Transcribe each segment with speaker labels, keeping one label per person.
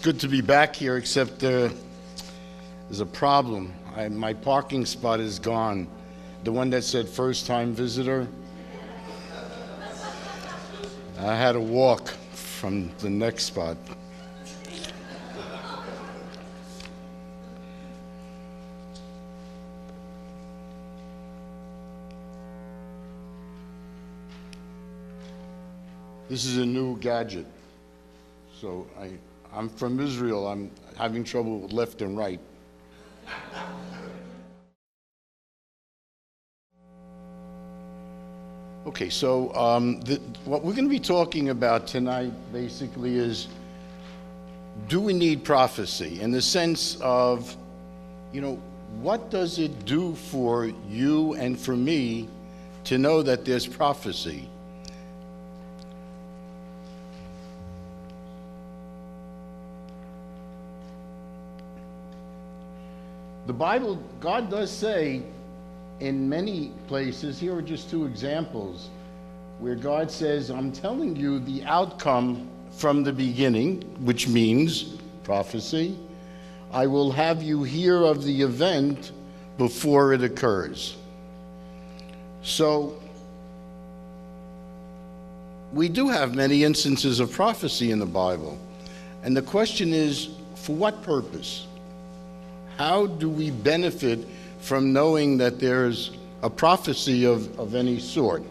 Speaker 1: good to be back here, except there's a problem. My parking spot is gone. The one that said first-time visitor. I had to walk from the next spot. This is a new gadget. So I'm from Israel. I'm having trouble with left and right. Okay, so what we're going to be talking about tonight basically is, do we need prophecy? In the sense of, what does it do for you and for me to know that there's prophecy? The Bible, God does say in many places, here are just two examples, where God says, I'm telling you the outcome from the beginning, which means prophecy. I will have you hear of the event before it occurs. So, we do have many instances of prophecy in the Bible. And the question is, for what purpose? How do we benefit from knowing that there's a prophecy of any sort?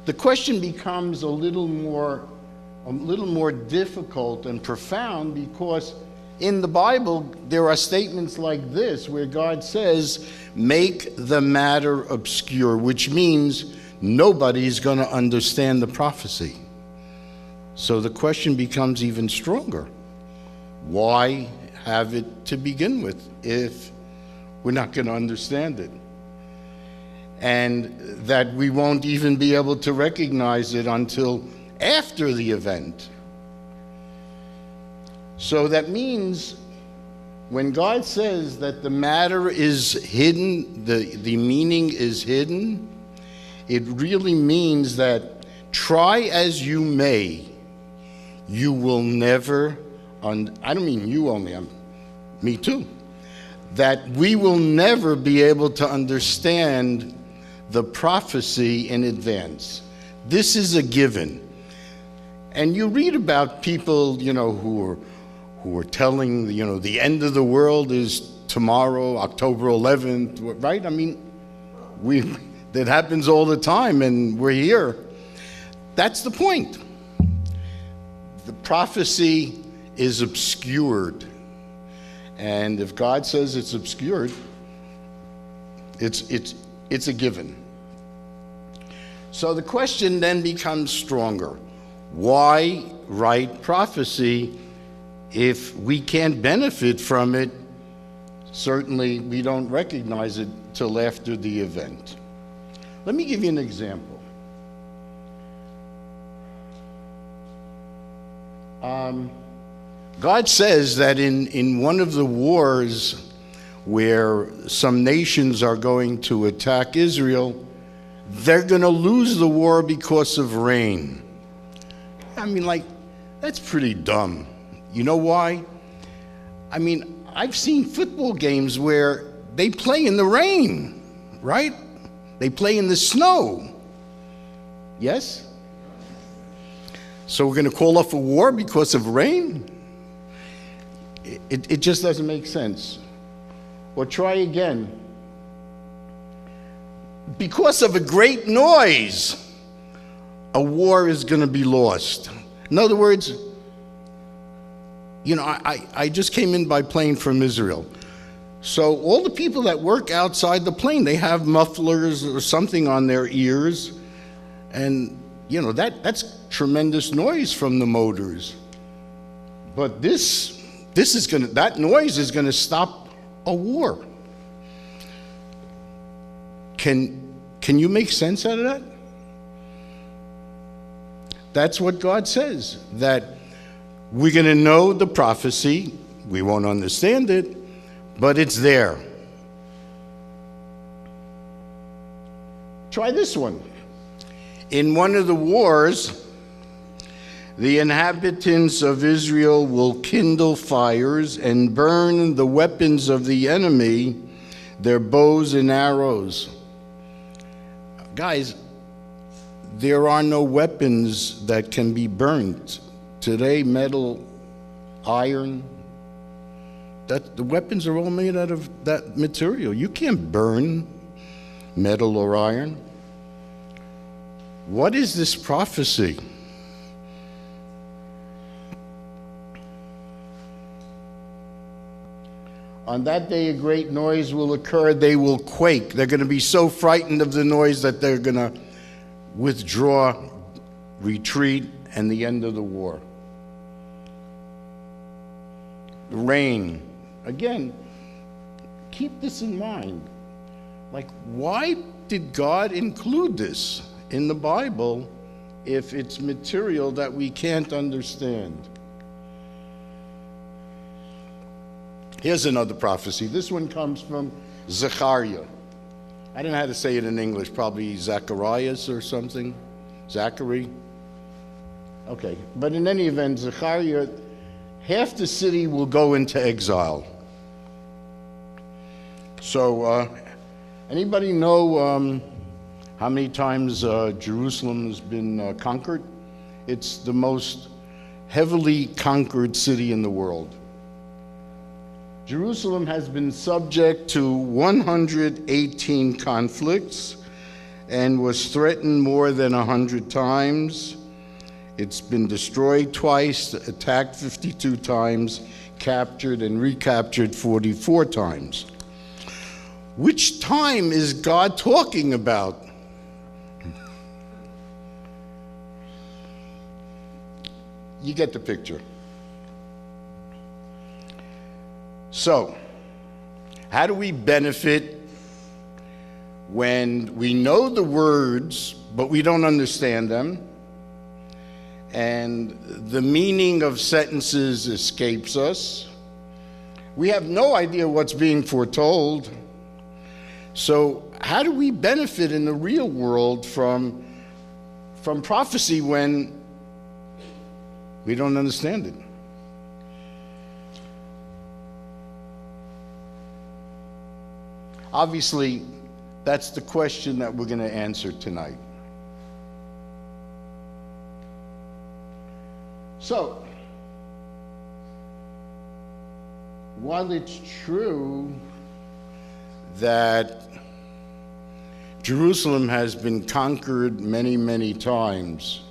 Speaker 1: The question becomes a little more difficult and profound, because in the Bible there are statements like this where God says, make the matter obscure, which means nobody's going to understand the prophecy. So the question becomes even stronger. Why have it to begin with if we're not going to understand it? And that we won't even be able to recognize it until after the event. So that means when God says that the matter is hidden, the meaning is hidden, it really means that try as you may, you will never, I don't mean you only, me too, that we will never be able to understand the prophecy in advance. This is a given. And you read about people, who are telling, the end of the world is tomorrow, October 11th, right? I mean, that happens all the time, and we're here. That's the point. The prophecy is obscured. And if God says it's obscured, it's a given. So the question then becomes stronger. Why write prophecy if we can't benefit from it? Certainly we don't recognize it till after the event. Let me give you an example. God says that in one of the wars where some nations are going to attack Israel, they're going to lose the war because of rain. I mean, that's pretty dumb. You know why? I mean, I've seen football games where they play in the rain, right? They play in the snow. Yes? So we're going to call off a war because of rain? It just doesn't make sense. Or try again. Because of a great noise, a war is going to be lost. In other words, I just came in by plane from Israel. So all the people that work outside the plane, they have mufflers or something on their ears. And, that's tremendous noise from the motors. But that noise is going to stop a war. Can you make sense out of that? That's what God says, that we're going to know the prophecy. We won't understand it, but it's there. Try this one. In one of the wars, The inhabitants of Israel will kindle fires and burn the weapons of the enemy, their bows and arrows. Guys, there are no weapons that can be burnt. Today, metal, iron, the weapons are all made out of that material. You can't burn metal or iron. What is this prophecy? On that day, a great noise will occur. They will quake. They're going to be so frightened of the noise that they're going to withdraw, retreat, and the end of the war. The rain. Again, keep this in mind. Like, why did God include this in the Bible if it's material that we can't understand? Here's another prophecy. This one comes from Zechariah. I don't know how to say it in English, probably Zacharias or something. Zachary. Okay, but in any event, Zechariah, half the city will go into exile. So, anybody know how many times Jerusalem has been conquered? It's the most heavily conquered city in the world. Jerusalem has been subject to 118 conflicts and was threatened more than 100 times. It's been destroyed twice, attacked 52 times, captured and recaptured 44 times. Which time is God talking about? You get the picture. So, how do we benefit when we know the words, but we don't understand them, and the meaning of sentences escapes us? We have no idea what's being foretold. So, how do we benefit in the real world from prophecy when we don't understand it? Obviously, that's the question that we're going to answer tonight. So, while it's true that Jerusalem has been conquered many, many times,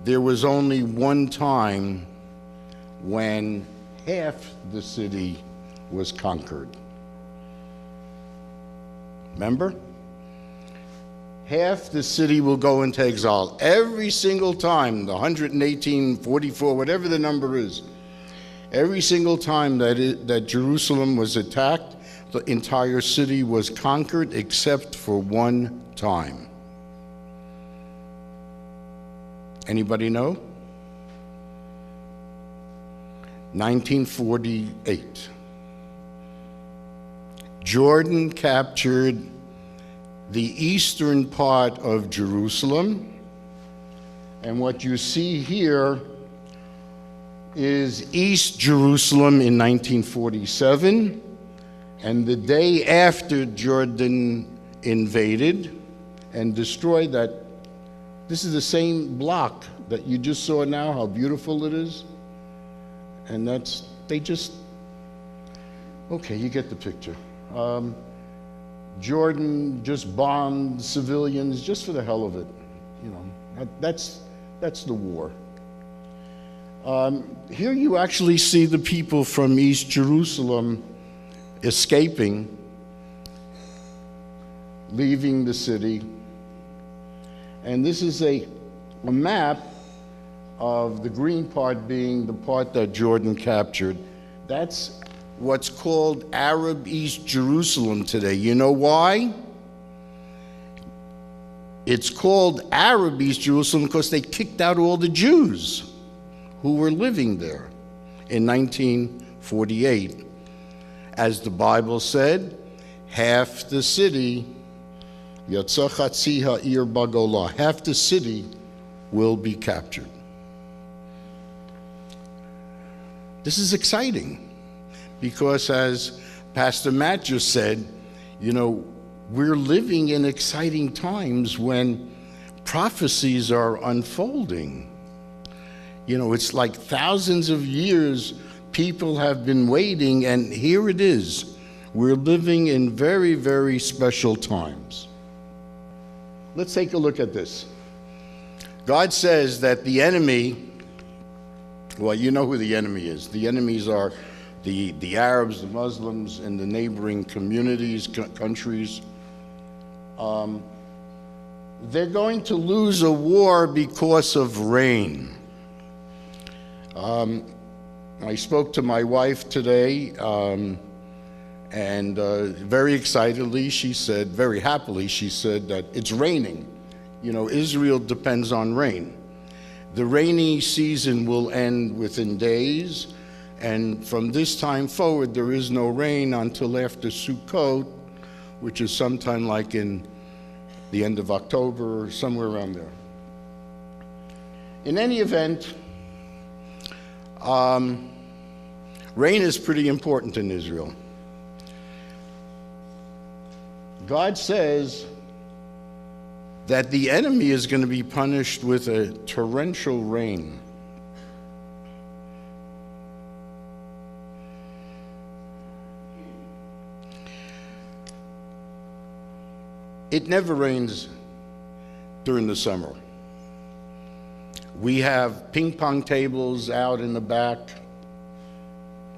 Speaker 1: there was only one time when half the city was conquered. Remember? Half the city will go into exile. Every single time, the 118, 44, whatever the number is, every single time that Jerusalem was attacked, the entire city was conquered except for one time. Anybody know? 1948. Jordan captured the eastern part of Jerusalem, and what you see here is East Jerusalem in 1947, and the day after Jordan invaded and destroyed that. This is the same block that you just saw now, how beautiful it is. And okay, you get the picture. Jordan just bombed civilians just for the hell of it. You know, that's the war. Here you actually see the people from East Jerusalem escaping, leaving the city. And this is a map of the green part being the part that Jordan captured. That's what's called Arab East Jerusalem today. You know why? It's called Arab East Jerusalem because they kicked out all the Jews who were living there in 1948. As the Bible said, half the city, half the city will be captured. This is exciting because, as Pastor Matt just said, we're living in exciting times when prophecies are unfolding. It's like thousands of years people have been waiting, and here it is. We're living in very, very special times. Let's take a look at this. God says that the enemy, well, you know who the enemy is. The enemies are the Arabs, the Muslims, and the neighboring communities, countries. They're going to lose a war because of rain. I spoke to my wife today, and very excitedly, she said, very happily, she said that it's raining. Israel depends on rain. The rainy season will end within days, and from this time forward, there is no rain until after Sukkot, which is sometime like in the end of October or somewhere around there. In any event, rain is pretty important in Israel. God says that the enemy is going to be punished with a torrential rain. It never rains during the summer. We have ping pong tables out in the back.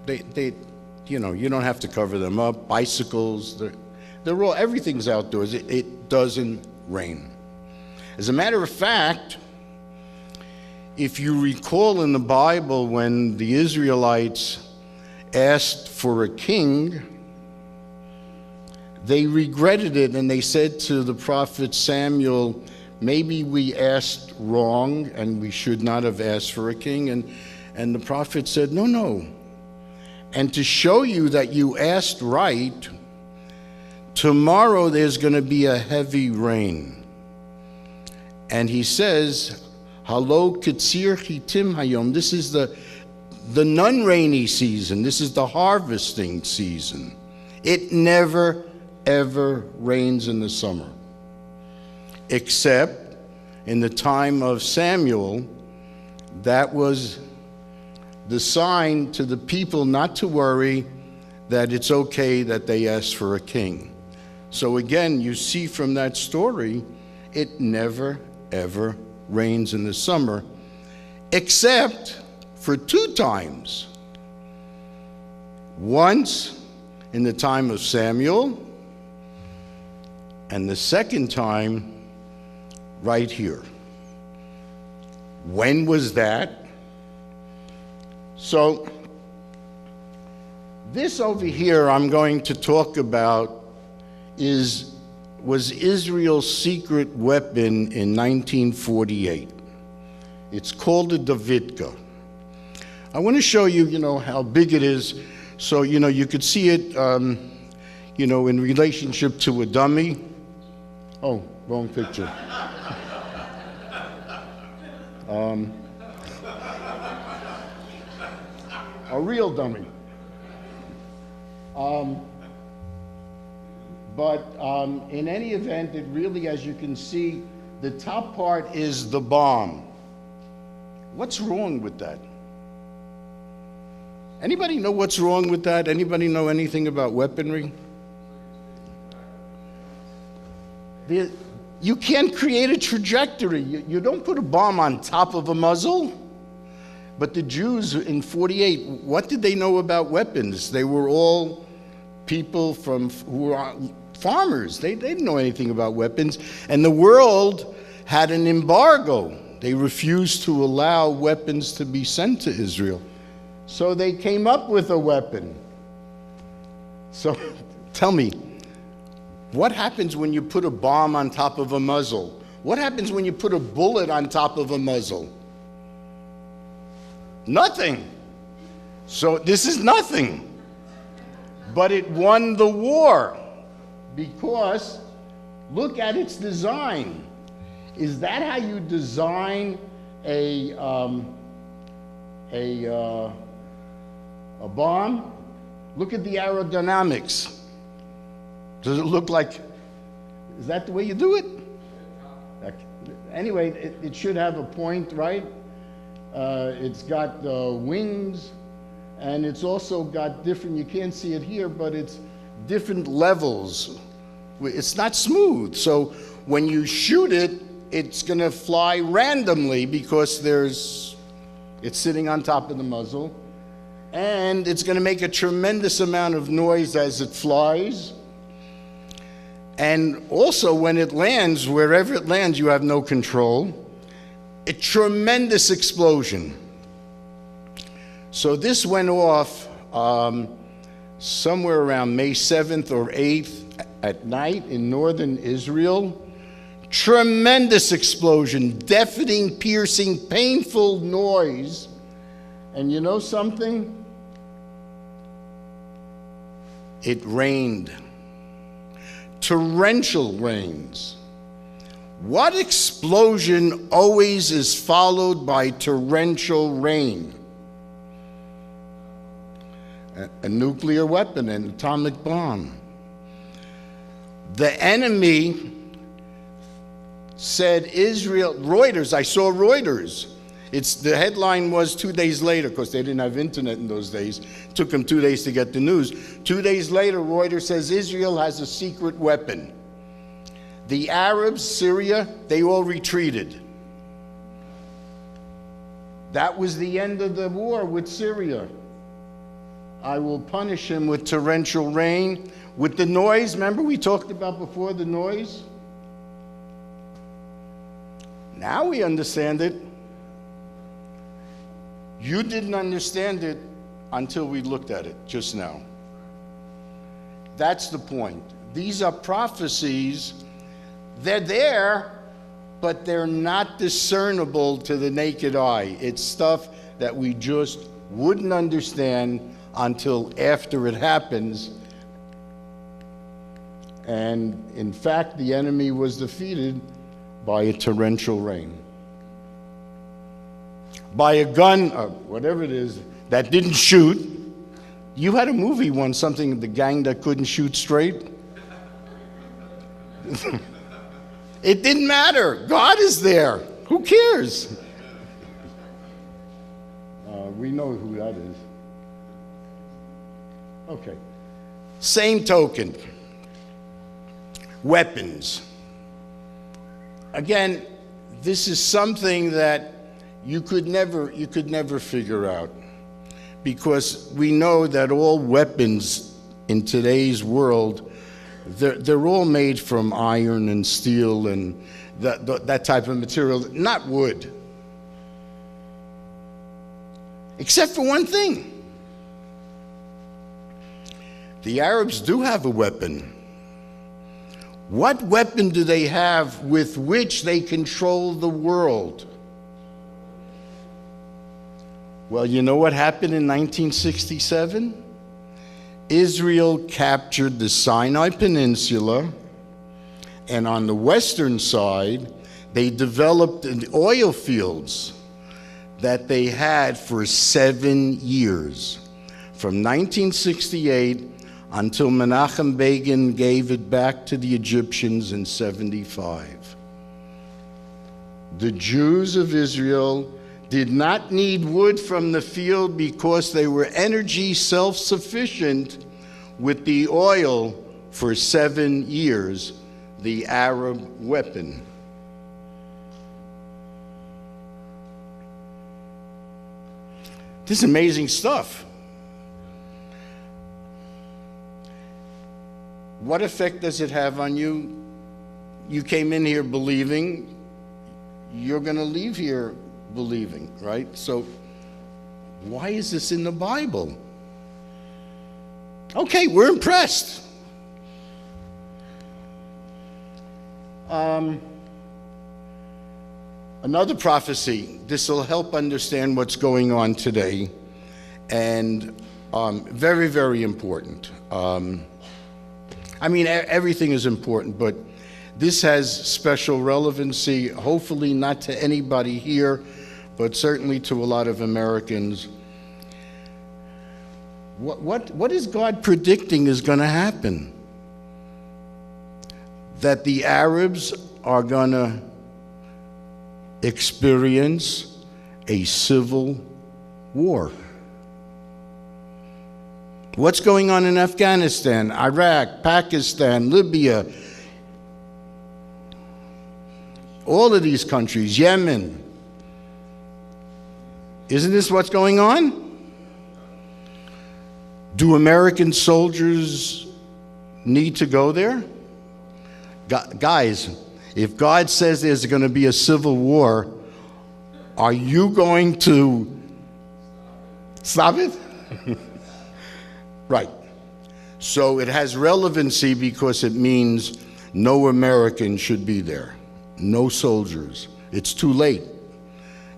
Speaker 1: You don't have to cover them up. Bicycles, they're all, everything's outdoors. It doesn't rain. As a matter of fact, if you recall in the Bible, when the Israelites asked for a king, they regretted it, and they said to the prophet Samuel, maybe we asked wrong and we should not have asked for a king. And the prophet said, no. And to show you that you asked right, tomorrow there's going to be a heavy rain. And he says, Halo Katsir Chitim Hayom. This is the non-rainy season. This is the harvesting season. It never, ever rains in the summer, except in the time of Samuel. That was the sign to the people not to worry, that it's okay that they asked for a king. So again, you see from that story, it never, ever rains in the summer, except for 2 times. Once in the time of Samuel, and the second time right here. When was that? So this over here I'm going to talk about was Israel's secret weapon in 1948. It's called a Davidka. I want to show you, how big it is, so you could see it, in relationship to a dummy. Oh, wrong picture. A real dummy. But in any event, it really, as you can see, the top part is the bomb. What's wrong with that? Anybody know what's wrong with that? Anybody know anything about weaponry? You can't create a trajectory. You don't put a bomb on top of a muzzle. But the Jews in 48, what did they know about weapons? They were all people who were farmers. They didn't know anything about weapons. And the world had an embargo. They refused to allow weapons to be sent to Israel. So they came up with a weapon. So tell me, what happens when you put a bomb on top of a muzzle? What happens when you put a bullet on top of a muzzle? Nothing. So this is nothing. But it won the war because look at its design. Is that how you design a a bomb. Look at the aerodynamics. Does it look like, is that the way you do it? Anyway, it should have a point, right? It's got wings, and it's also got different, you can't see it here, but it's different levels. It's not smooth. So when you shoot it, it's going to fly randomly because it's sitting on top of the muzzle. And it's going to make a tremendous amount of noise as it flies. And also when it lands, wherever it lands, you have no control. A tremendous explosion. So this went off somewhere around May 7th or 8th at night in northern Israel. Tremendous explosion, deafening, piercing, painful noise. And you know something? It rained. Torrential rains. What explosion always is followed by torrential rain? A nuclear weapon, an atomic bomb. The enemy said Israel, Reuters, I saw Reuters. The headline was 2 days later, because they didn't have internet in those days. It took them 2 days to get the news. 2 days later, Reuters says Israel has a secret weapon. The Arabs, Syria, they all retreated. That was the end of the war with Syria. I will punish him with torrential rain, with the noise. Remember we talked about before the noise? Now we understand it. You didn't understand it until we looked at it just now. That's the point. These are prophecies. They're there, but they're not discernible to the naked eye. It's stuff that we just wouldn't understand until after it happens. And in fact, the enemy was defeated by a torrential rain. By a gun, or whatever it is, that didn't shoot. You had a movie once, something, the gang that couldn't shoot straight. It didn't matter. God is there. Who cares? We know who that is. Okay. Same token. Weapons. Again, this is something that you could never figure out, because we know that all weapons in today's world, they're all made from iron and steel and that type of material, not wood. Except for one thing. The Arabs do have a weapon. What weapon do they have with which they control the world? Well, you know what happened in 1967? Israel captured the Sinai Peninsula, and on the western side, they developed the oil fields that they had for 7 years, from 1968 until Menachem Begin gave it back to the Egyptians in 75. The Jews of Israel did not need wood from the field because they were energy self-sufficient with the oil for 7 years, the Arab weapon. This is amazing stuff. What effect does it have on you? You came in here believing, you're going to leave here believing, right? So why is this in the Bible? Okay, we're impressed. Another prophecy. This will help understand what's going on today, and very, very important. I mean, everything is important, but this has special relevancy, hopefully not to anybody here, but certainly to a lot of Americans. What is God predicting is going to happen? That the Arabs are going to experience a civil war. What's going on in Afghanistan, Iraq, Pakistan, Libya, all of these countries, Yemen? Isn't this what's going on? Do American soldiers need to go there? Guys, if God says there's going to be a civil war, are you going to stop it? Right. So it has relevancy because it means no American should be there. No soldiers. It's too late.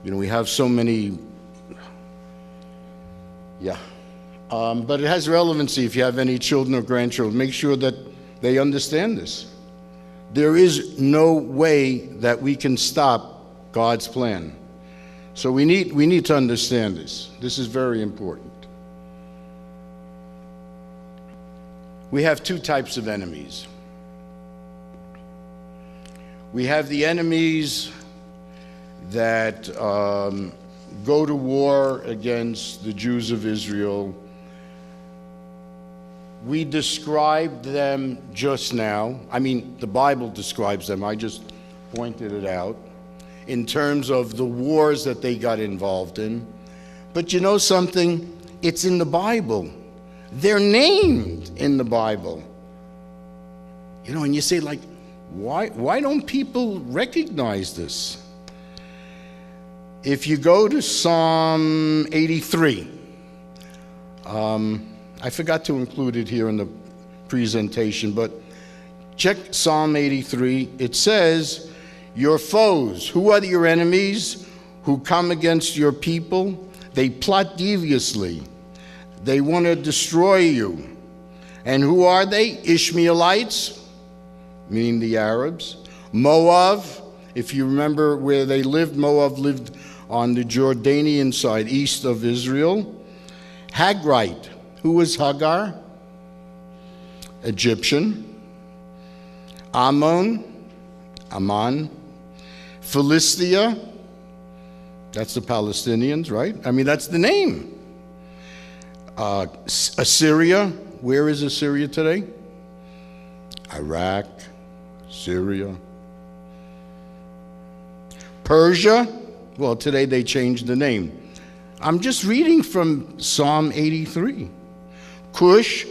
Speaker 1: We have so many. Yeah. But it has relevancy if you have any children or grandchildren. Make sure that they understand this. There is no way that we can stop God's plan. So we need to understand this. This is very important. We have two types of enemies. We have the enemies that go to war against the Jews of Israel. We described them just now. I mean, the Bible describes them. I just pointed it out in terms of the wars that they got involved in. But you know something? It's in the Bible. They're named in the Bible. And you say, like, why don't people recognize this? If you go to Psalm 83, I forgot to include it here in the presentation, but check Psalm 83. It says, your foes, who are your enemies who come against your people? They plot deviously. They want to destroy you. And who are they? Ishmaelites, meaning the Arabs. Moab, if you remember where they lived, Moab lived on the Jordanian side, east of Israel. Hagrite, who was Hagar? Egyptian. Ammon, Philistia, that's the Palestinians, right? I mean, that's the name. Assyria, where is Assyria today? Iraq, Syria. Persia, well, today they changed the name. I'm just reading from Psalm 83. Cush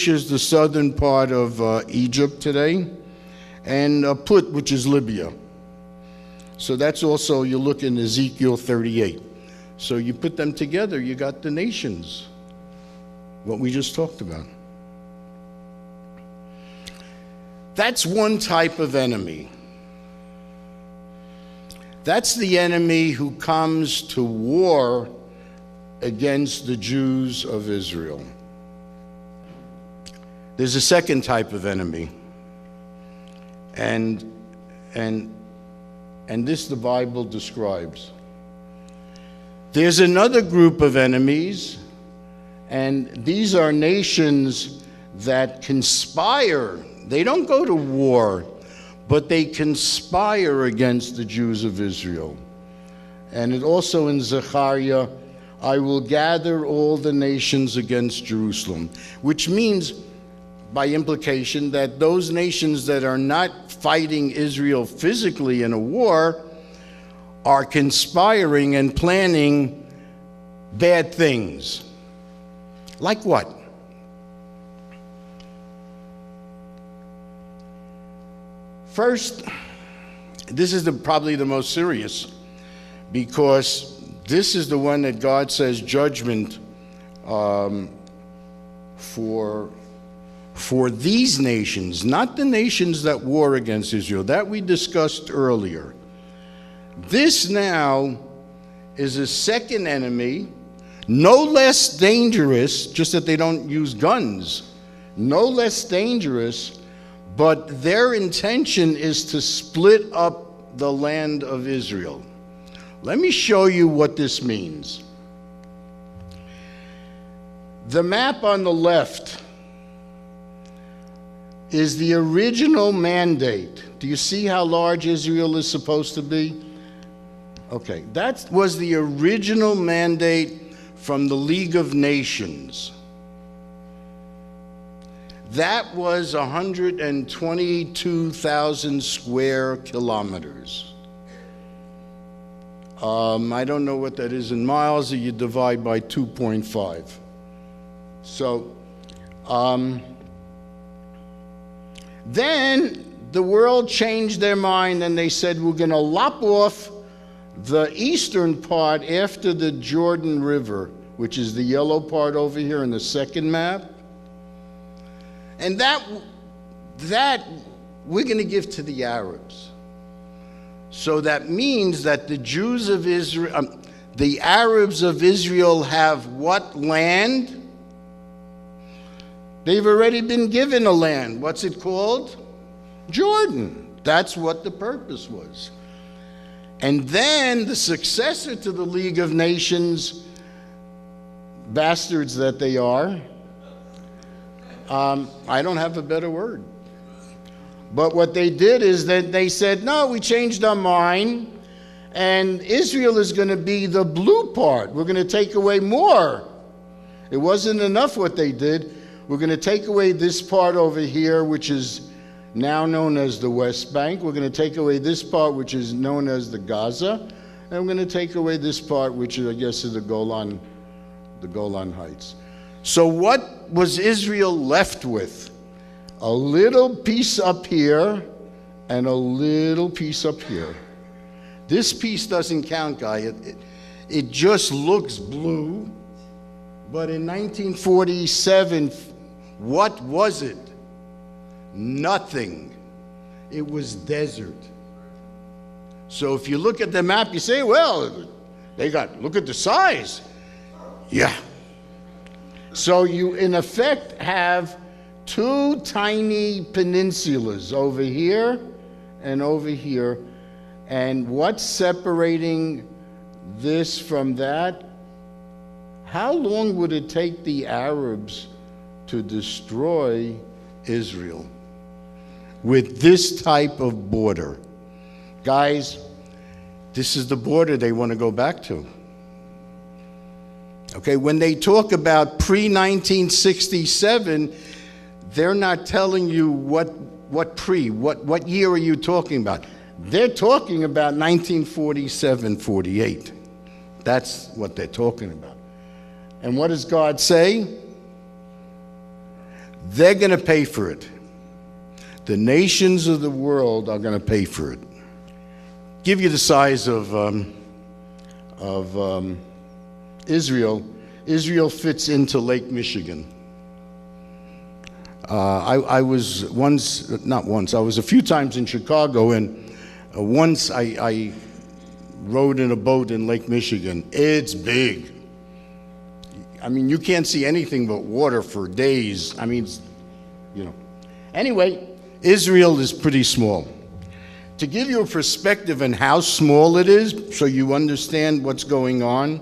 Speaker 1: is the southern part of Egypt today, and Put, which is Libya. So that's also, you look in Ezekiel 38. So you put them together, you got the nations, what we just talked about. That's one type of enemy. That's the enemy who comes to war against the Jews of Israel. There's a second type of enemy. And this the Bible describes. There's another group of enemies, and these are nations that conspire. They don't go to war, but they conspire against the Jews of Israel. And it also in Zechariah, I will gather all the nations against Jerusalem, which means, by implication, that those nations that are not fighting Israel physically in a war are conspiring and planning bad things. Like what? First, this is probably the most serious, because this is the one that God says judgment for these nations, not the nations that war against Israel. That we discussed earlier. This now is a second enemy, no less dangerous, just that they don't use guns, no less dangerous, but their intention is to split up the land of Israel. Let me show you what this means. The map on the left is the original mandate. Do you see how large Israel is supposed to be? Okay, that was the original mandate from the League of Nations. That was 122,000 square kilometers. I don't know what that is in miles, or you divide by 2.5. So, then the world changed their mind and they said, we're going to lop off the eastern part after the Jordan River, which is the yellow part over here in the second map. And that we're going to give to the Arabs. So that means that the Jews of Israel, the Arabs of Israel have what land? They've already been given a land. What's it called? Jordan. That's what the purpose was. And then the successor to the League of Nations, bastards that they are, I don't have a better word. But what they did is that they said, no, we changed our mind, and Israel is going to be the blue part. We're going to take away more. It wasn't enough what they did. We're going to take away this part over here, which is now known as the West Bank. We're going to take away this part, which is known as the Gaza. And we're going to take away this part, which I guess is the Golan Heights. So what was Israel left with? A little piece up here and a little piece up here. This piece doesn't count, guy. It just looks blue. But in 1947, what was it? Nothing. It was desert. So if you look at the map, you say, well, look at the size. Yeah. So you, in effect, have two tiny peninsulas over here and over here. And what's separating this from that? How long would it take the Arabs to destroy Israel with this type of border? Guys, this is the border they want to go back to. Okay, when they talk about pre-1967, they're not telling you what year are you talking about? They're talking about 1947, 48. That's what they're talking about. And what does God say? They're going to pay for it. The nations of the world are going to pay for it. Give you the size of Israel. Israel fits into Lake Michigan. I was a few times in Chicago, and once I rode in a boat in Lake Michigan. It's big. I mean, you can't see anything but water for days. I mean, Anyway, Israel is pretty small. To give you a perspective on how small it is, so you understand what's going on,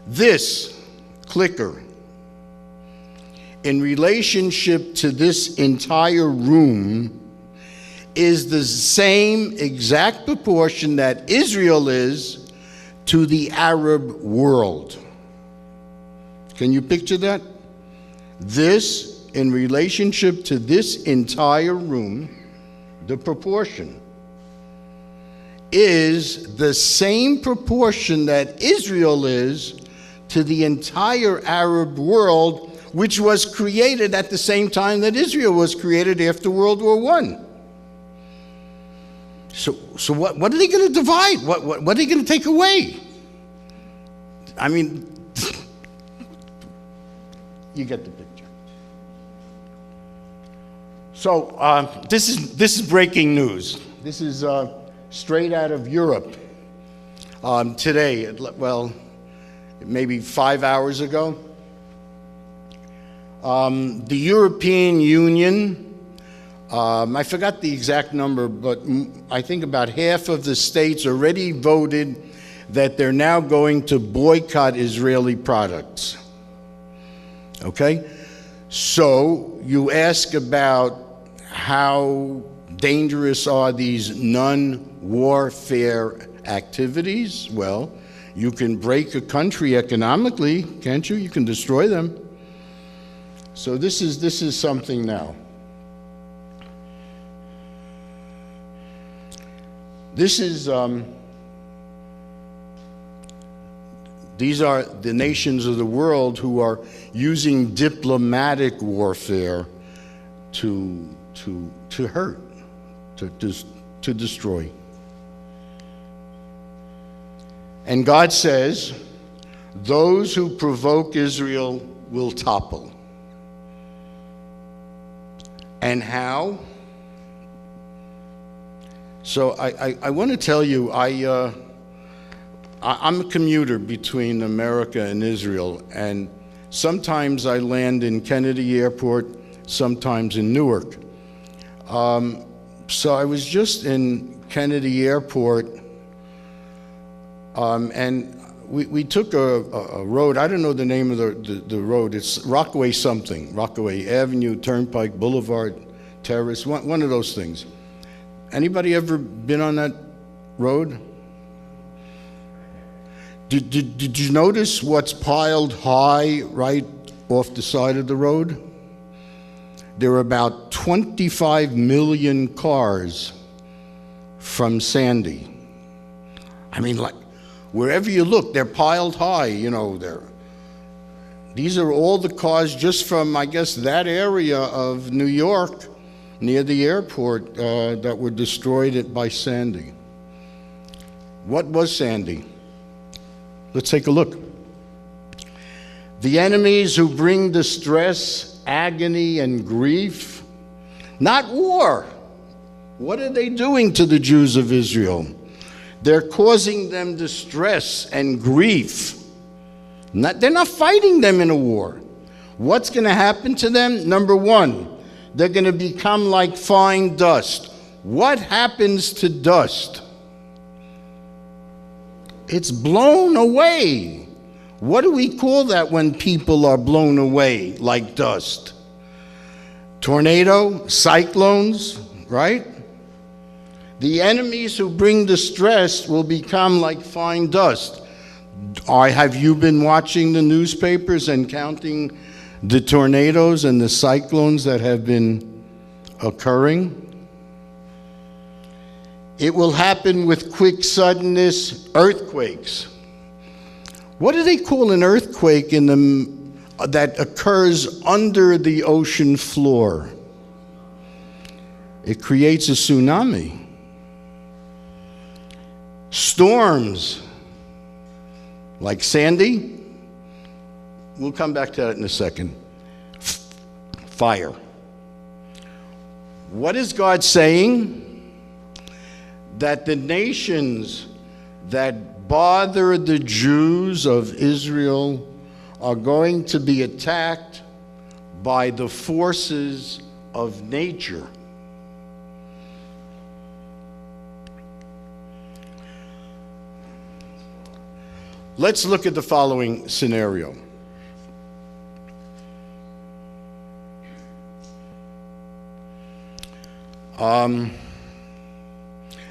Speaker 1: this clicker, in relationship to this entire room, is the same exact proportion that Israel is to the Arab world. Can you picture that? This, in relationship to this entire room, the proportion is the same proportion that Israel is to the entire Arab world, which was created at the same time that Israel was created after World War I. So what are they going to divide? What are they going to take away? I mean, you get the picture. So this is breaking news. This is straight out of Europe today. Well, maybe 5 hours ago. The European Union, I forgot the exact number, but I think about half of the states already voted that they're now going to boycott Israeli products. Okay? So you ask about how dangerous are these non-warfare activities? Well, you can break a country economically, can't you? You can destroy them. So this is something now. This is these are the nations of the world who are using diplomatic warfare to hurt, to destroy. And God says, those who provoke Israel will topple. And how? So I want to tell you, I'm a commuter between America and Israel, and sometimes I land in Kennedy Airport, sometimes in Newark. So I was just in Kennedy Airport, and we took a road. I don't know the name of the road. It's Rockaway something, Rockaway Avenue, Turnpike, Boulevard, Terrace, one of those things. Anybody ever been on that road? Did you notice what's piled high right off the side of the road? There are about 25 million cars from Sandy. I mean, like, wherever you look, they're piled high, you know, there. These are all the cars just from, I guess, that area of New York, near the airport, that were destroyed by Sandy. What was Sandy? Let's take a look. The enemies who bring distress, agony, and grief, not war. What are they doing to the Jews of Israel? They're causing them distress and grief. They're not fighting them in a war. What's going to happen to them? Number one, they're going to become like fine dust. What happens to dust? It's blown away. What do we call that when people are blown away like dust? Tornado, cyclones, right? The enemies who bring distress will become like fine dust. Have you been watching the newspapers and counting the tornadoes and the cyclones that have been occurring? It will happen with quick suddenness, earthquakes. What do they call an earthquake that occurs under the ocean floor? It creates a tsunami. Storms, like Sandy, we'll come back to that in a second. Fire. What is God saying? That the nations that bother the Jews of Israel are going to be attacked by the forces of nature. Let's look at the following scenario.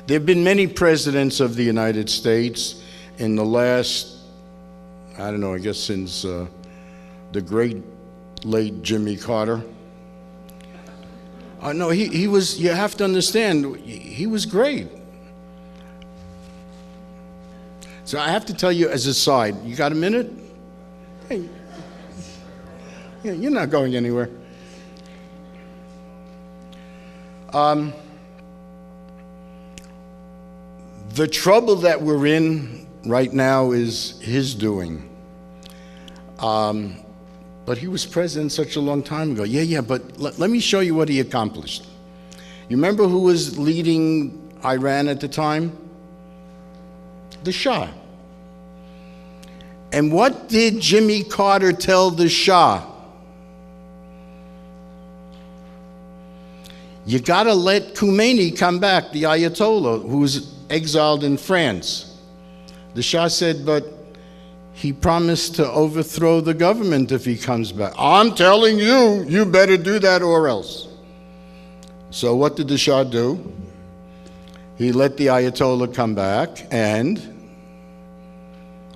Speaker 1: There have been many presidents of the United States in the last, I don't know, I guess since the great late Jimmy Carter. No, he was, you have to understand, he was great. So I have to tell you as a side, you got a minute? Hey, you're not going anywhere. The trouble that we're in right now is his doing. But he was president such a long time ago. Yeah, but let me show you what he accomplished. You remember who was leading Iran at the time? The Shah. And what did Jimmy Carter tell the Shah? You got to let Khomeini come back, the Ayatollah, who was exiled in France. The Shah said, but he promised to overthrow the government if he comes back. I'm telling you, you better do that or else. So what did the Shah do? He let the Ayatollah come back, and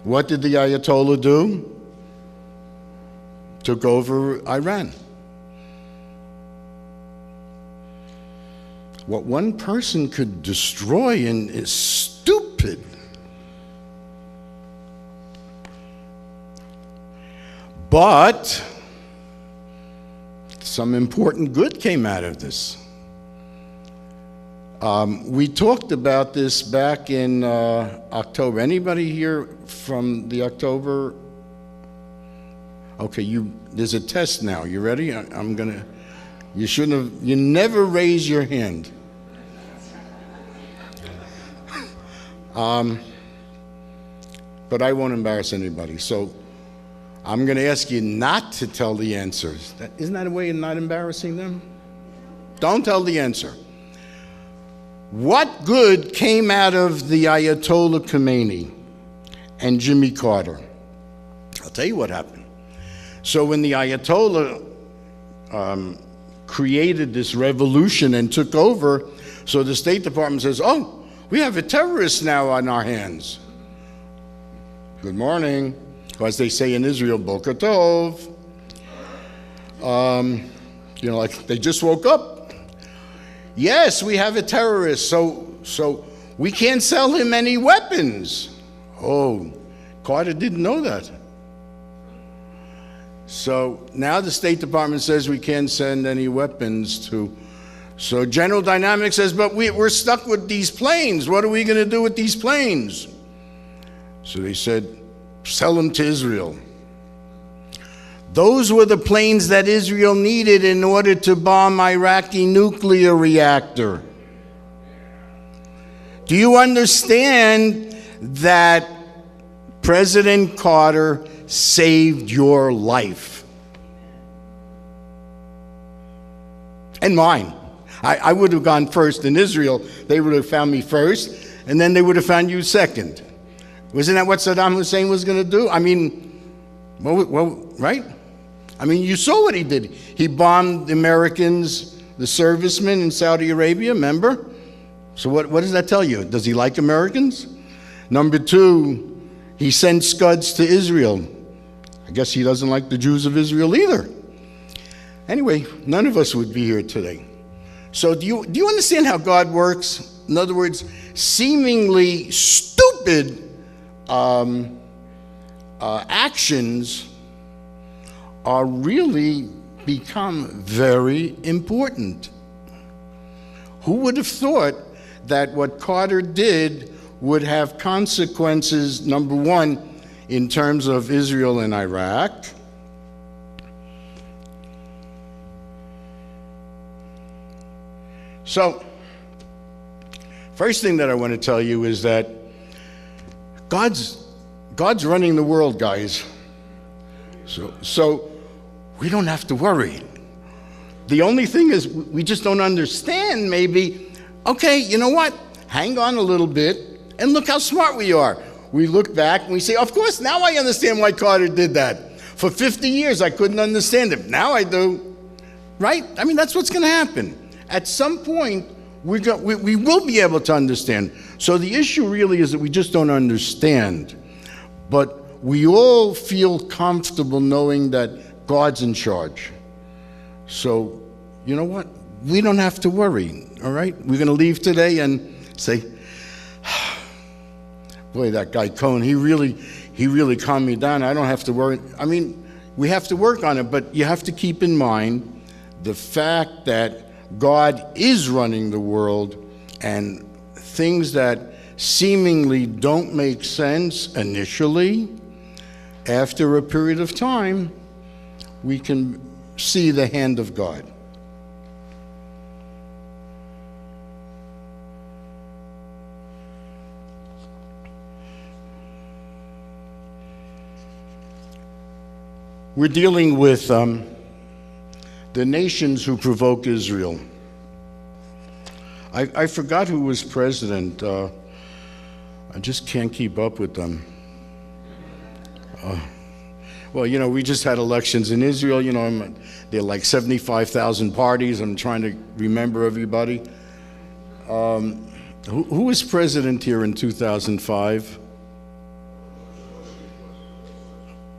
Speaker 1: what did the Ayatollah do? Took over Iran. What one person could destroy is stupid. But some important good came out of this. We talked about this back in October. Anybody here from the October? Okay, there's a test now. You ready? You never raise your hand. But I won't embarrass anybody. So I'm going to ask you not to tell the answers. Isn't that a way of not embarrassing them? Don't tell the answer. What good came out of the Ayatollah Khomeini and Jimmy Carter? I'll tell you what happened. So when the Ayatollah created this revolution and took over, so the State Department says, oh, we have a terrorist now on our hands. Good morning. As they say in Israel, Boker Tov. Like they just woke up. Yes, we have a terrorist, so we can't sell him any weapons. Oh, Carter didn't know that. So now the State Department says we can't send any weapons to. So General Dynamics says, but we're stuck with these planes. What are we going to do with these planes? So they said, sell them to Israel. Those were the planes that Israel needed in order to bomb Iraqi nuclear reactor. Do you understand that President Carter saved your life? And mine. I would have gone first in Israel. They would have found me first, and then they would have found you second. Wasn't that what Saddam Hussein was going to do? I mean, well, right? I mean, you saw what he did. He bombed the Americans, the servicemen in Saudi Arabia, remember? So what does that tell you? Does he like Americans? Number two, he sent Scuds to Israel. I guess he doesn't like the Jews of Israel either. Anyway, none of us would be here today. So do you understand how God works? In other words, seemingly stupid actions are really become very important. Who would have thought that what Carter did would have consequences, number one, in terms of Israel and Iraq? So, first thing that I want to tell you is that God's running the world, guys. So we don't have to worry. The only thing is we just don't understand maybe, okay, you know what? Hang on a little bit and look how smart we are. We look back and we say, of course, now I understand why Carter did that. For 50 years, I couldn't understand it. Now I do. Right? I mean, that's what's going to happen. At some point, we will be able to understand. So the issue really is that we just don't understand. But we all feel comfortable knowing that God's in charge. So, you know what? We don't have to worry, all right? We're going to leave today and say, boy, that guy Cohen, he really calmed me down. I don't have to worry. I mean, we have to work on it, but you have to keep in mind the fact that God is running the world, and things that seemingly don't make sense initially, after a period of time, we can see the hand of God. We're dealing with the nations who provoke Israel. I forgot who was president. I just can't keep up with them. Well, we just had elections in Israel. There are like 75,000 parties. I'm trying to remember everybody. Who was president here in 2005?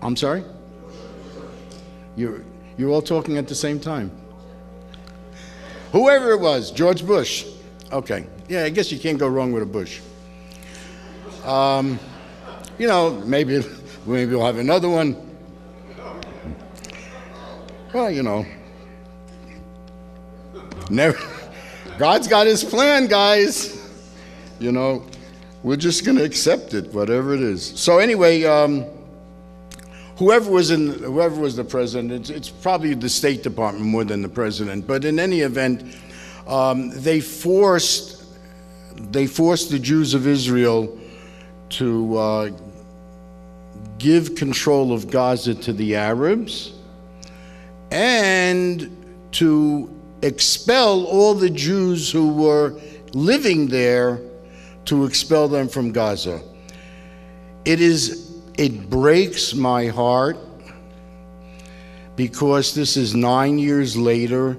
Speaker 1: I'm sorry? You're all talking at the same time. Whoever it was, George Bush. Okay. Yeah, I guess you can't go wrong with a Bush. Maybe we'll have another one. Well, never. God's got his plan, guys. We're just going to accept it, whatever it is. So anyway, whoever was the president, it's probably the State Department more than the president. But in any event, they forced the Jews of Israel to give control of Gaza to the Arabs and to expel all the Jews who were living there, to expel them from Gaza. It breaks my heart because this is 9 years later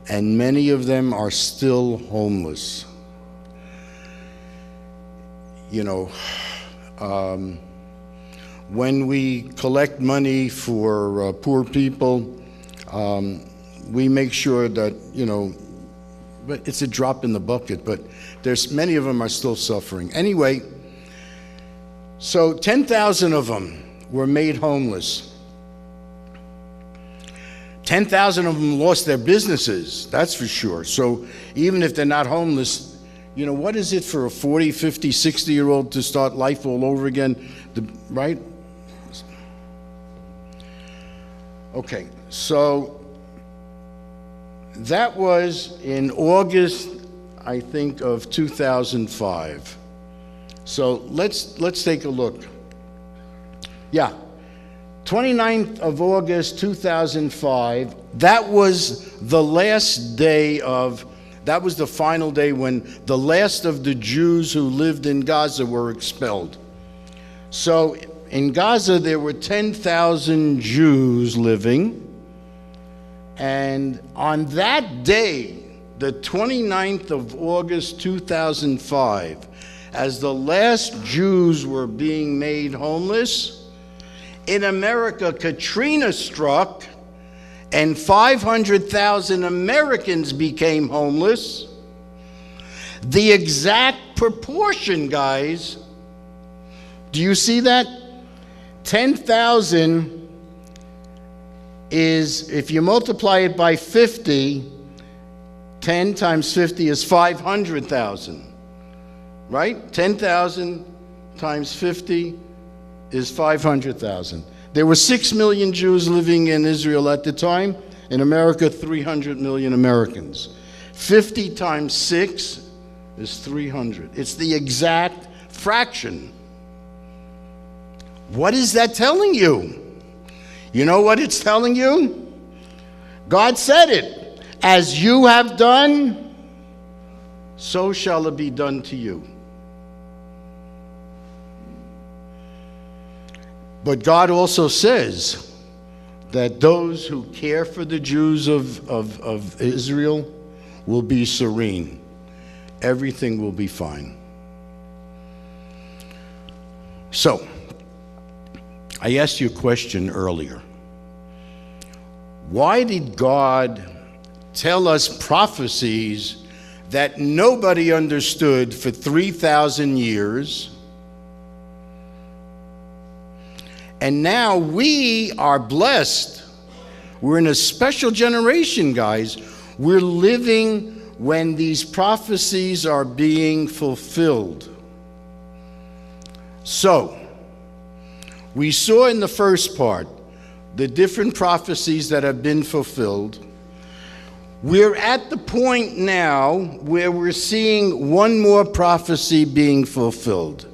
Speaker 1: and many of them are still homeless. When we collect money for poor people, we make sure that, but it's a drop in the bucket, but there's many of them are still suffering. Anyway, so 10,000 of them were made homeless. 10,000 of them lost their businesses, that's for sure. So even if they're not homeless, what is it for a 40, 50, 60-year-old to start life all over again, right? Okay, so that was in August, I think, of 2005. So let's take a look. Yeah, 29th of August 2005, that was the last day that was the final day when the last of the Jews who lived in Gaza were expelled. So in Gaza there were 10,000 Jews living, and on that day, the 29th of August 2005, as the last Jews were being made homeless, in America, Katrina struck, and 500,000 Americans became homeless. The exact proportion, guys, do you see that? 10,000 is, if you multiply it by 50, 10 times 50 is 500,000, right? 10,000 times 50 is 500,000. There were 6 million Jews living in Israel at the time. In America, 300 million Americans. 50 times 6 is 300. It's the exact fraction. What is that telling you? You know what it's telling you? God said it. As you have done, so shall it be done to you. But God also says that those who care for the Jews of Israel will be serene. Everything will be fine. So, I asked you a question earlier. Why did God tell us prophecies that nobody understood for 3,000 years? And now we are blessed. We're in a special generation, guys. We're living when these prophecies are being fulfilled. So, we saw in the first part the different prophecies that have been fulfilled. We're at the point now where we're seeing one more prophecy being fulfilled.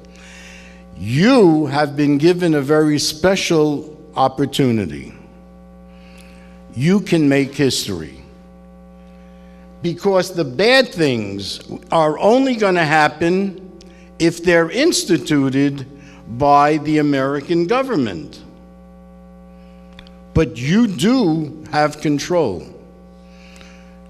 Speaker 1: You have been given a very special opportunity. You can make history. Because the bad things are only going to happen if they're instituted by the American government. But you do have control.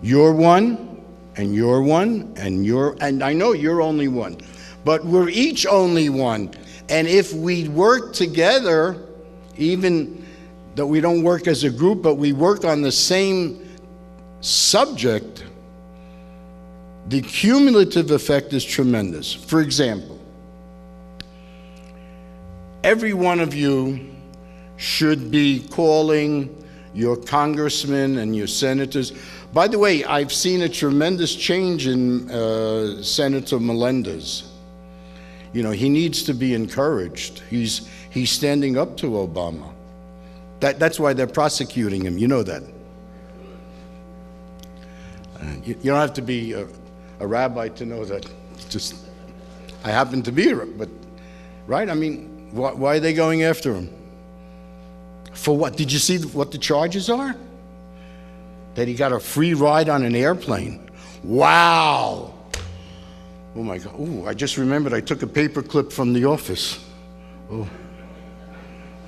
Speaker 1: You're one, and you're one, and I know you're only one. But we're each only one. And if we work together, even though we don't work as a group, but we work on the same subject, the cumulative effect is tremendous. For example, every one of you should be calling your congressmen and your senators. By the way, I've seen a tremendous change in Senator Melendez. You know, he needs to be encouraged. He's standing up to Obama. That's why they're prosecuting him. You know that. You don't have to be a rabbi to know that. Just, I happen to be, but right? I mean, why are they going after him? For what? Did you see what the charges are? That he got a free ride on an airplane. Wow. Oh my God. Oh, I just remembered I took a paper clip from the office. Oh.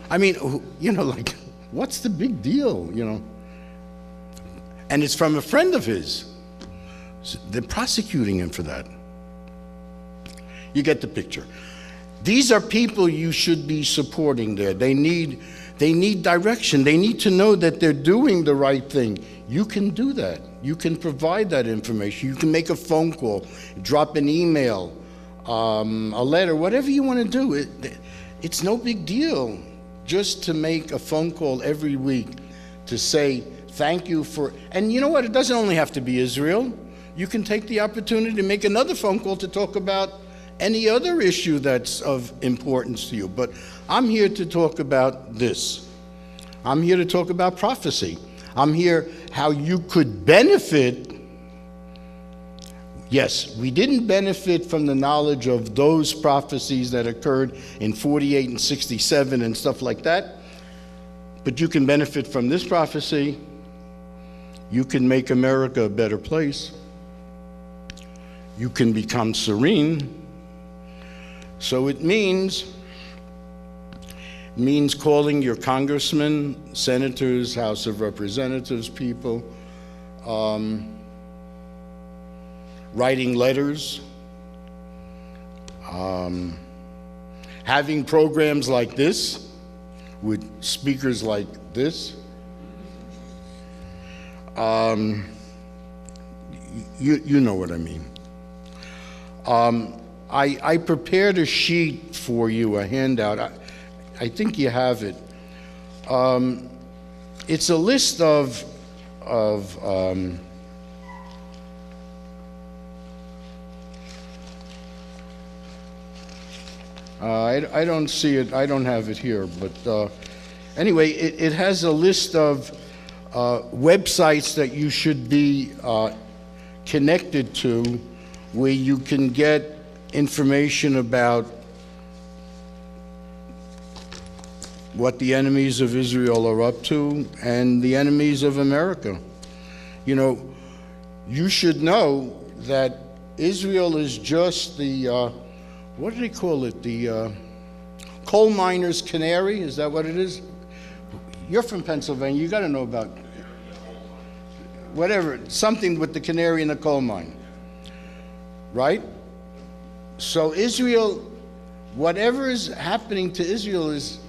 Speaker 1: I mean, you know, like, what's the big deal, you know? And it's from a friend of his. So they're prosecuting him for that. You get the picture. These are people you should be supporting there. They need direction. They need to know that they're doing the right thing. You can do that. You can provide that information. You can make a phone call, drop an email, a letter, whatever you want to do. It's no big deal just to make a phone call every week to say thank you for, and you know what? It doesn't only have to be Israel. You can take the opportunity to make another phone call to talk about any other issue that's of importance to you. But I'm here to talk about this. I'm here to talk about prophecy. I'm here how you could benefit. Yes, we didn't benefit from the knowledge of those prophecies that occurred in 48 and 67 and stuff like that. But you can benefit from this prophecy. You can make America a better place. You can become serene. So it means calling your congressmen, senators, House of Representatives people, writing letters, having programs like this with speakers like this. You know what I mean. I prepared a sheet for you, a handout. I think you have it. It's a list of I don't see it. I don't have it here. But anyway, it has a list of websites that you should be connected to, where you can get information about what the enemies of Israel are up to and the enemies of America. You know, you should know that Israel is just the, what do they call it? The coal miner's canary, is that what it is? You're from Pennsylvania, you gotta know about whatever, something with the canary in the coal mine, right? So Israel, whatever is happening to Israel is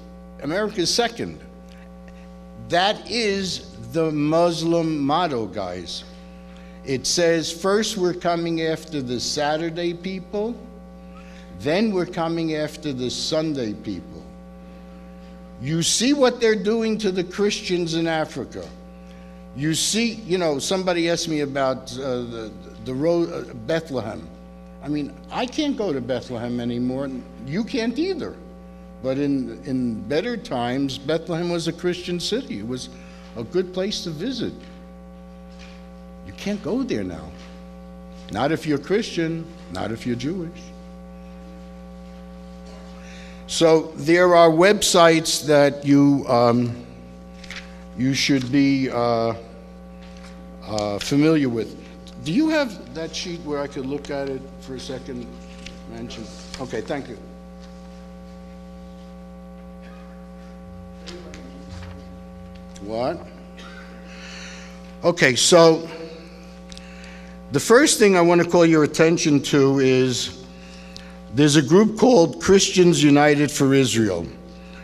Speaker 1: America's second. That is the Muslim motto, guys. It says, first we're coming after the Saturday people, then we're coming after the Sunday people. You see what they're doing to the Christians in Africa. You see, you know, somebody asked me about the road, Bethlehem. I mean, I can't go to Bethlehem anymore. You can't either. But in better times, Bethlehem was a Christian city. It was a good place to visit. You can't go there now. Not if you're Christian, not if you're Jewish. So there are websites that you should be familiar with. Do you have that sheet where I could look at it for a second? Mention. Okay, thank you. What? Okay, so the first thing I want to call your attention to is there's a group called Christians United for Israel.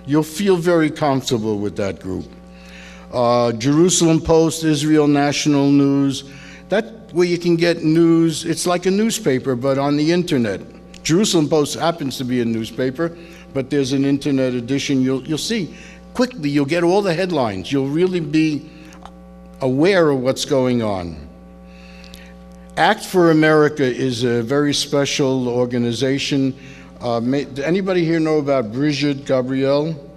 Speaker 1: You'll feel very comfortable with that group. Jerusalem Post, Israel National News, that's where you can get news. It's like a newspaper, but on the internet. Jerusalem Post happens to be a newspaper, but there's an internet edition. You'll see quickly, you'll get all the headlines. You'll really be aware of what's going on. Act for America is a very special organization. Anybody here know about Brigitte Gabriel?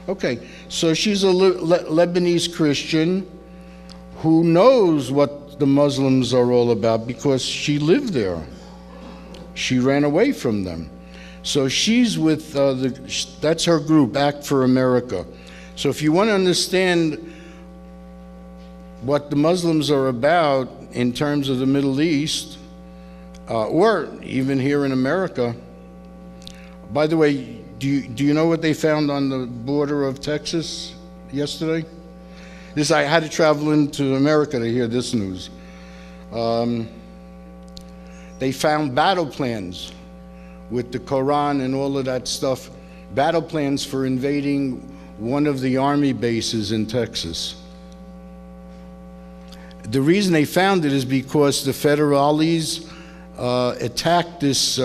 Speaker 1: Okay, so she's a Lebanese Christian who knows what the Muslims are all about because she lived there. She ran away from them. So she's with, that's her group, Act for America. So if you want to understand what the Muslims are about in terms of the Middle East, or even here in America. By the way, do you know what they found on the border of Texas yesterday? I had to travel into America to hear this news. They found battle plans with the Quran and all of that stuff, battle plans for invading one of the army bases in Texas. The reason they found it is because the federales attacked this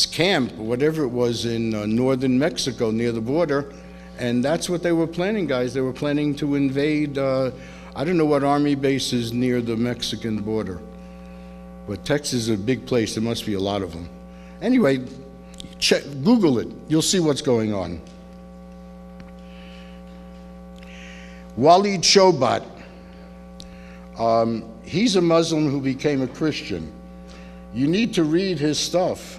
Speaker 1: camp, whatever it was, in northern Mexico near the border, and that's what they were planning, guys. They were planning to invade, I don't know what army base is near the Mexican border, but Texas is a big place. There must be a lot of them. Anyway, Google it. You'll see what's going on. Walid Shobat. He's a Muslim who became a Christian. You need to read his stuff.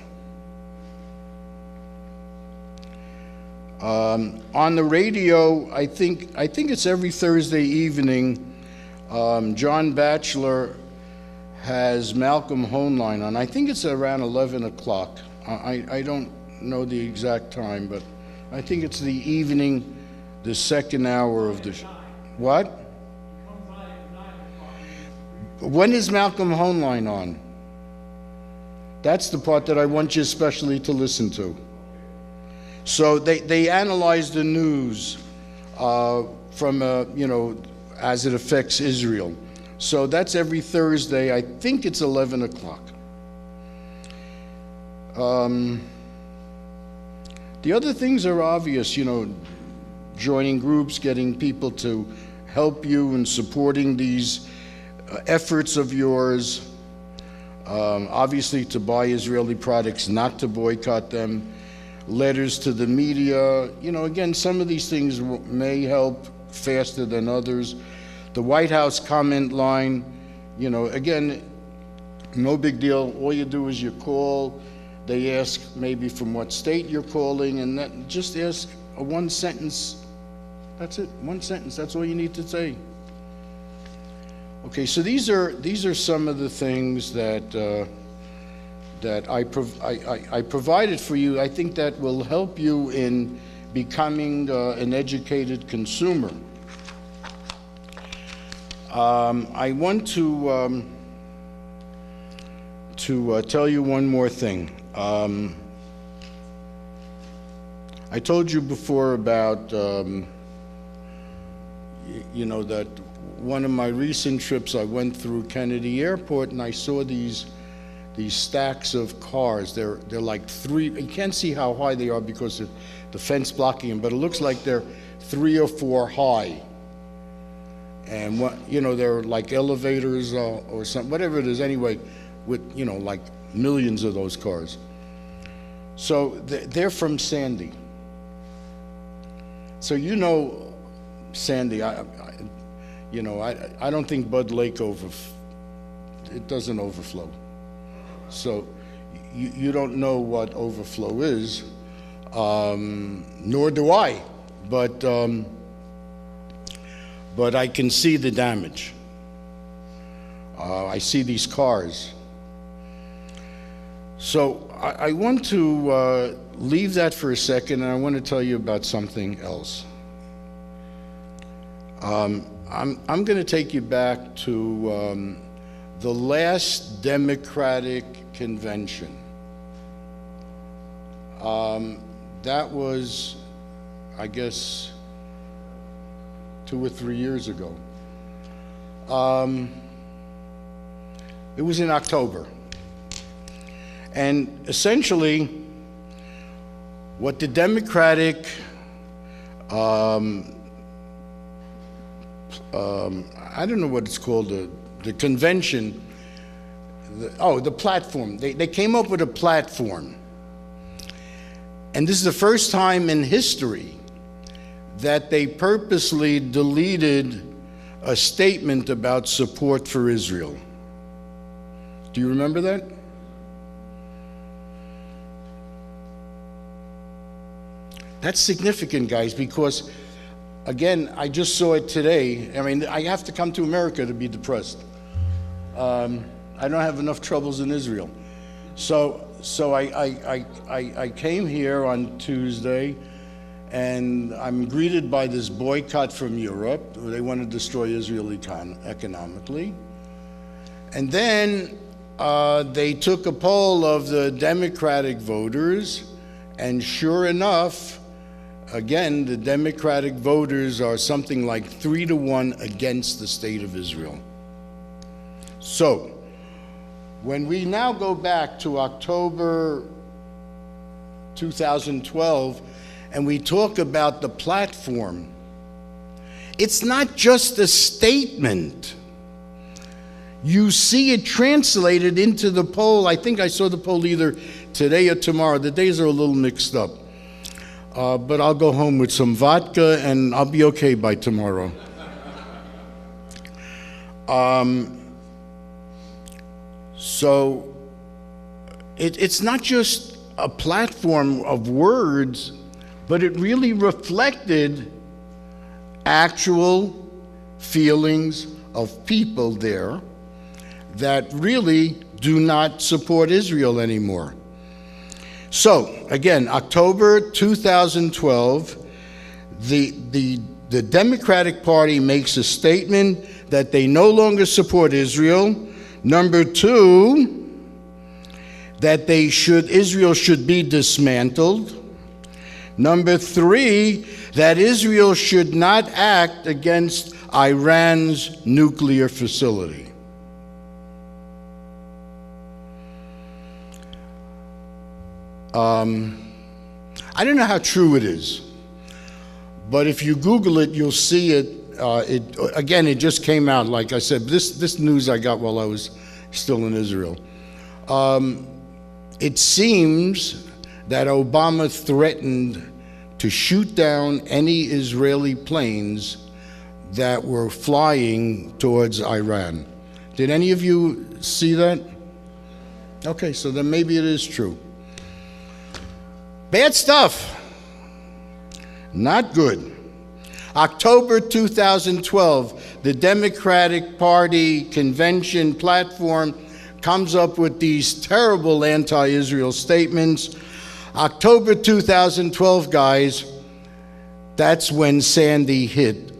Speaker 1: On the radio, I think it's every Thursday evening, John Batchelor has Malcolm Hoenlein on. I think it's around 11 o'clock. I don't know the exact time, but I think it's the evening, the second hour of the what? When is Malcolm Hoenlein on? That's the part that I want you especially to listen to. So they analyze the news from, as it affects Israel. So that's every Thursday. I think it's 11 o'clock. The other things are obvious, joining groups, getting people to help you and supporting these efforts of yours. Obviously to buy Israeli products, not to boycott them. Letters to the media. Again, some of these things may help faster than others. The White House comment line, again, no big deal. All you do is you call. They ask maybe from what state you're calling, and just ask a one sentence. That's it, one sentence. That's all you need to say. Okay, so these are some of the things that I provided for you. I think that will help you in becoming an educated consumer. I want to tell you one more thing. I told you before about that one of my recent trips I went through Kennedy Airport and I saw these stacks of cars. They're like three. You can't see how high they are because of the fence blocking them, but it looks like they're 3 or 4 high. And they're like elevators or something, whatever it is. Anyway, with like millions of those cars. So they're from Sandy. So Sandy. I don't think Bud Lake it doesn't overflow. So you don't know what overflow is, nor do I, but I can see the damage. I see these cars. So I want to leave that for a second, and I want to tell you about something else. I'm going to take you back to the last Democratic convention. That was, I guess, 2 or 3 years ago. It was in October. And essentially, what the Democratic I don't know what it's called, the convention, the platform. They came up with a platform. And this is the first time in history that they purposely deleted a statement about support for Israel. Do you remember that? That's significant, guys, because, again, I just saw it today. I mean, I have to come to America to be depressed. I don't have enough troubles in Israel. So I came here on Tuesday, and I'm greeted by this boycott from Europe. They want to destroy Israel economically. And then they took a poll of the Democratic voters, and sure enough, again, the Democratic voters are something like 3-1 against the state of Israel. So, when we now go back to October 2012, and we talk about the platform, it's not just a statement. You see it translated into the poll. I think I saw the poll either today or tomorrow. The days are a little mixed up. But I'll go home with some vodka and I'll be okay by tomorrow. So it's not just a platform of words, but it really reflected actual feelings of people there that really do not support Israel anymore. So, again, October 2012, the Democratic Party makes a statement that they no longer support Israel. Number 2, that Israel should be dismantled. Number 3, that Israel should not act against Iran's nuclear facility. I don't know how true it is, but if you Google it, you'll see it. It just came out, like I said, this news I got while I was still in Israel. It seems that Obama threatened to shoot down any Israeli planes that were flying towards Iran. Did any of you see that? Okay, so then maybe it is true. Bad stuff. Not good. October 2012, the Democratic Party convention platform comes up with these terrible anti-Israel statements. October 2012, guys, that's when Sandy hit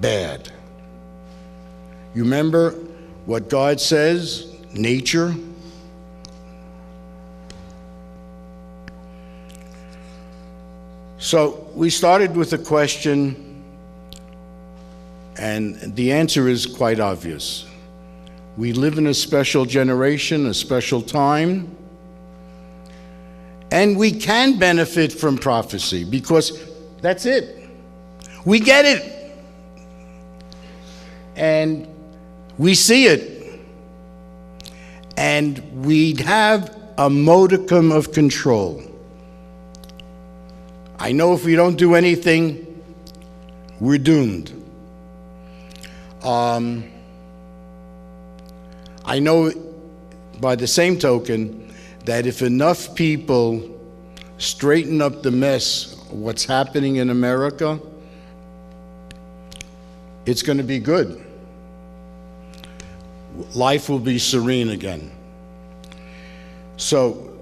Speaker 1: bad. You remember what God says, nature? So we started with a question, and the answer is quite obvious. We live in a special generation, a special time, and we can benefit from prophecy because that's it. We get it. And we see it. And we have a modicum of control. I know if we don't do anything, we're doomed. I know by the same token that if enough people straighten up the mess of what's happening in America, it's going to be good. Life will be serene again. So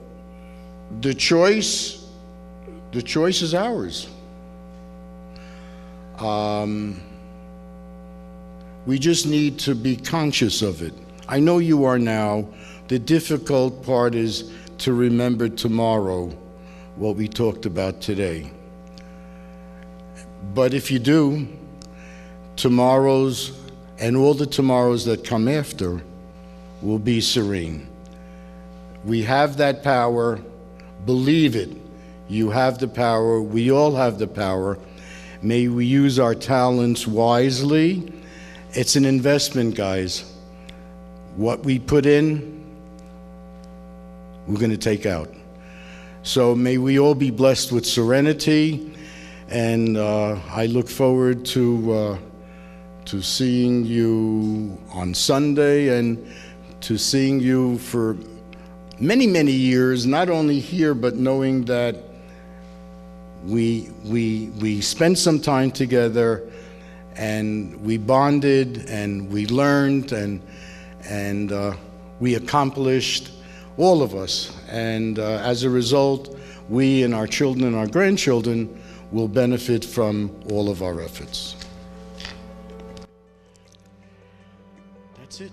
Speaker 1: the choice is ours. We just need to be conscious of it. I know you are now. The difficult part is to remember tomorrow what we talked about today. But if you do, tomorrows and all the tomorrows that come after will be serene. We have that power. Believe it. You have the power. We all have the power. May we use our talents wisely. It's an investment, guys. What we put in, we're going to take out. So may we all be blessed with serenity, and I look forward to seeing you on Sunday and to seeing you for many, many years, not only here, but knowing that we spent some time together and we bonded and we learned and we accomplished, all of us. And as a result, we and our children and our grandchildren will benefit from all of our efforts. That's it.